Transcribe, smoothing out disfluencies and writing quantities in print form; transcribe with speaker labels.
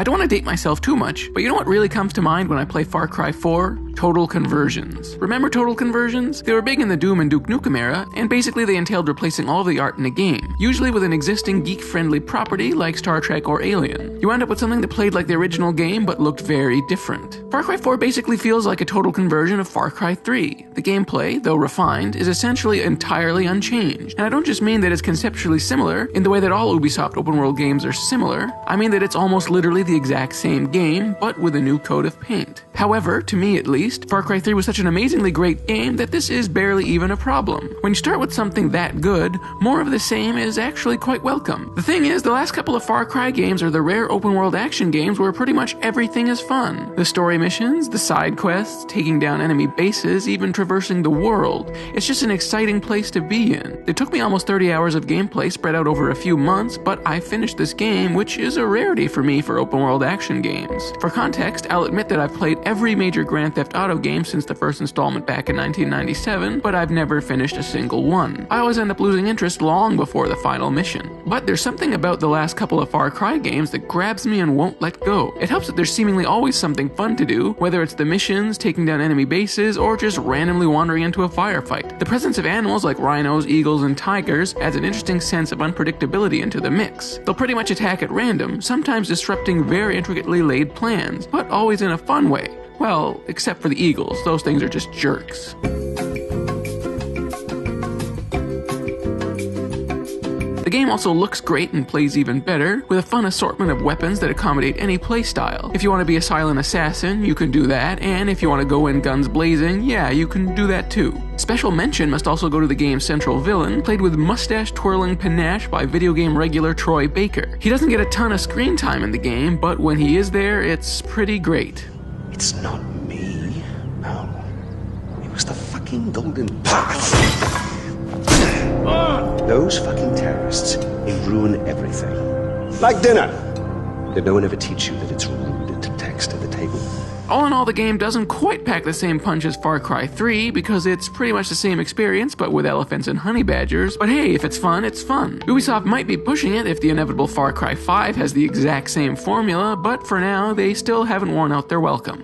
Speaker 1: I don't want to date myself too much, but you know what really comes to mind when I play Far Cry 4? Total conversions. Remember total conversions? They were big in the Doom and Duke Nukem era, and basically they entailed replacing all of the art in a game, usually with an existing geek-friendly property like Star Trek or Alien. You end up with something that played like the original game but looked very different. Far Cry 4 basically feels like a total conversion of Far Cry 3. The gameplay, though refined, is essentially entirely unchanged, and I don't just mean that it's conceptually similar in the way that all Ubisoft open-world games are similar, I mean that it's almost literally the exact same game, but with a new coat of paint. However, to me at least, Far Cry 3 was such an amazingly great game that this is barely even a problem. When you start with something that good, more of the same is actually quite welcome. The thing is, the last couple of Far Cry games are the rare open-world action games where pretty much everything is fun. The story missions, the side quests, taking down enemy bases, even traversing the world. It's just an exciting place to be in. It took me almost 30 hours of gameplay spread out over a few months, but I finished this game, which is a rarity for me for open-world action games. For context, I'll admit that I've played every major Grand Theft Auto game since the first installment back in 1997, but I've never finished a single one. I always end up losing interest long before the final mission. But there's something about the last couple of Far Cry games that grabs me and won't let go. It helps that there's seemingly always something fun to do, whether it's the missions, taking down enemy bases, or just randomly wandering into a firefight. The presence of animals like rhinos, eagles, and tigers adds an interesting sense of unpredictability into the mix. They'll pretty much attack at random, sometimes disrupting very intricately laid plans, but always in a fun way. Well, except for the eagles, those things are just jerks. The game also looks great and plays even better, with a fun assortment of weapons that accommodate any playstyle. If you want to be a silent assassin, you can do that, and if you want to go in guns blazing, yeah, you can do that too. Special mention must also go to the game's central villain, played with mustache-twirling panache by video game regular Troy Baker. He doesn't get a ton of screen time in the game, but when he is there, it's pretty great.
Speaker 2: It's not me. No. It was the fucking Golden Path. Those fucking terrorists, they ruin everything. Like dinner. Did no one ever teach you that it's rude to text at the table?
Speaker 1: All in all, the game doesn't quite pack the same punch as Far Cry 3 because it's pretty much the same experience but with elephants and honey badgers, but hey, if it's fun, it's fun. Ubisoft might be pushing it if the inevitable Far Cry 5 has the exact same formula, but for now, they still haven't worn out their welcome.